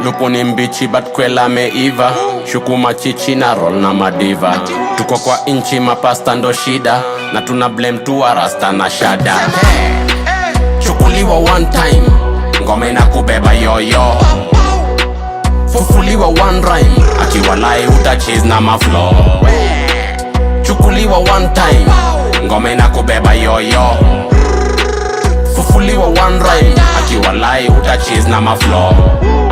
Lupo ni mbichi but kwela meiva. Shuku machichi na roll na madiva. Tuko kwa inchi mapasta ndo shida. Na tuna blame tu wa rasta na shada. Chukuliwa one time, ngome na kubeba yoyo. Fufuliwa one rhyme, akiwalai utachiz na maflow. Chukuliwa one time, ngome na kubeba yoyo. Fufuliwa one rhyme, akiwalai utachiz na maflow.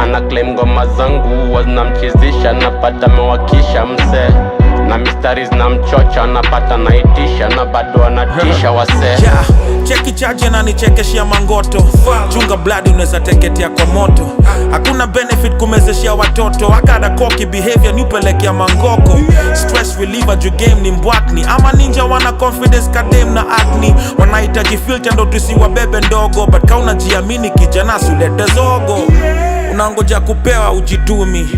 Ana claim ngoma zangu wazinamchizisha, napata mewakisha mse. Na mysteries na mchocha, napata naitisha, na bado anatisha wase. Cheki charge na nichekeshia mangoto. Chunga blood unaweza teketea kwa moto. Hakuna benefit kumezeshia watoto. Akada koki behavior nipelekea mangoko. Stress reliever ju game ni mbwakni. Ama ninja wana confidence kadem na acne. Wanahitaji filter ndo tusiwabebe ndogo. But kauna jiamini kijana sulete zogo. Unangoja kupewa ujitumi.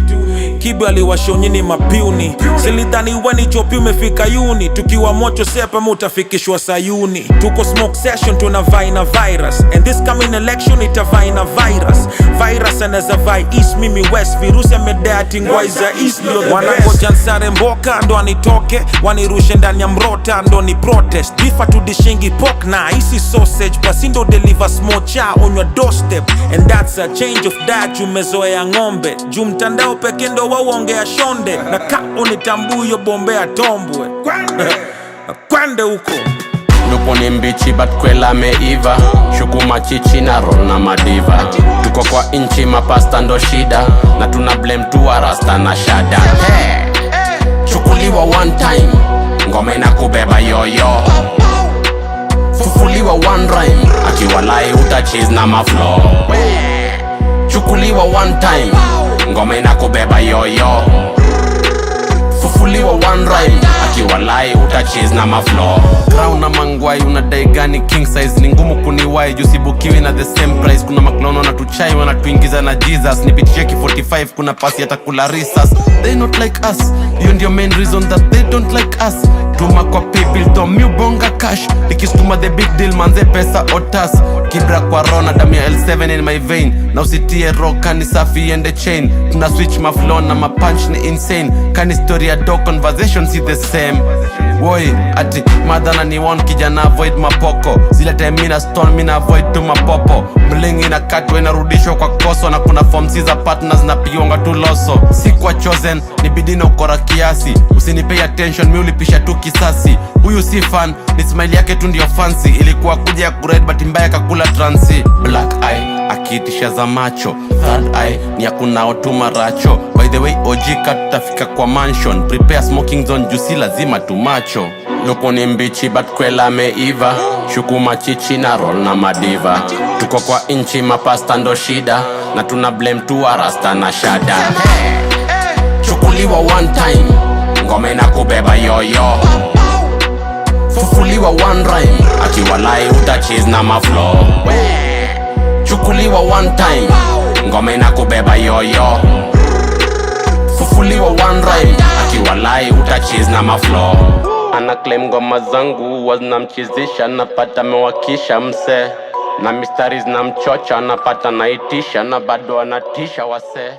Kibu aliwashonyini mapiuni. Silidhani weni chopi umefika uni. Tukiwa mocho sepe mutafikishwa Sayuni. Tuko smoke session tunavai na virus. And this coming election itavai na virus. Virus anaweza vai east mimi west. Virusi amedea tingwai za east. Wanangoja nsare mboka ndo anitoke. Wanirushe ndani ya mrota ndo ni protest. Bifa tudishingi pork na isi sausage. Basi ndo deliver small cha on your doorstep. And that's a change of that. Umezoea ngombe. Mtandao peke ndo wauongea shonde. Na ka unitambuyo bombea tombwe. Kwende huko. Lupo ni mbichi but kwela meiva. Shuku machichi na roll na madiva. Tuko kwa inchi mapasta ndo shida. Na tuna blame tu wa rasta na shada. Chukuliwa one time, ngome na kubeba yoyo. Fufuliwa one rhyme, akiwalai utachiz na maflow. Chukuliwa one time, ngome na kubeba yoyo. Fufuliwa one rhyme, akiwalai utachiz na maflow. Crown na mangwai unadai gani king size. Ni ngumu kuniwai jusibukiwi na the same price. Kuna maklono na tuchai wanatuingiza na Jesus. Nipiticheki 45 kuna pasi hata kula risas. They not like us, you ndio main reason that they don't like us. Tuma kwa people to miubonga cash. Likistuma the big deal manze pesa otas. Kibra kwa rona damia L7 in my vein. Na usitie rock kani safi ende chain. Tuna switch ma flow na ma punch ni insane. Kani story ya dog conversation si the same. Woi, ati madana ni one kijana avoid mapoko. Zile time mina stone mina avoid tu mapopo. Bling ina katwe inarudishwa kwa koso. Na kuna form si za partners na piyonga tu loso. Si kwa chosen, ni bidina ukora kiasi. Usinipay attention, mi ulipisha tu kisasi. Huyu si fan, ni smile yake tu ndio fancy. Ilikuwa kuja ya kured but mbaya kakula transi. Black eye, akiitisha za macho. Third eye, ni ya kunao tu maracho. By the way, ojika tutafika kwa mansion. Prepare smoking zone, jusi lazima tu macho. Lupo ni mbichi but kwela meiva. Shuku machichi na roll na madiva. Tuko kwa inchi mapasta ndo shida. Na tuna blame tu wa rasta na shada. Chukuliwa one time, ngome na kubeba yoyo. Fufuliwa one rhyme, akiwalai utachiz na maflow. Chukuliwa one time, ngome na kubeba yoyo. Fufuliwa one rhyme, akiwalai utachiz na maflow. Ana claim ngoma zangu wazinamchizisha, napata mewakisha mse. Na mysteries na mchocha, napata naitisha, na bado anatisha wase.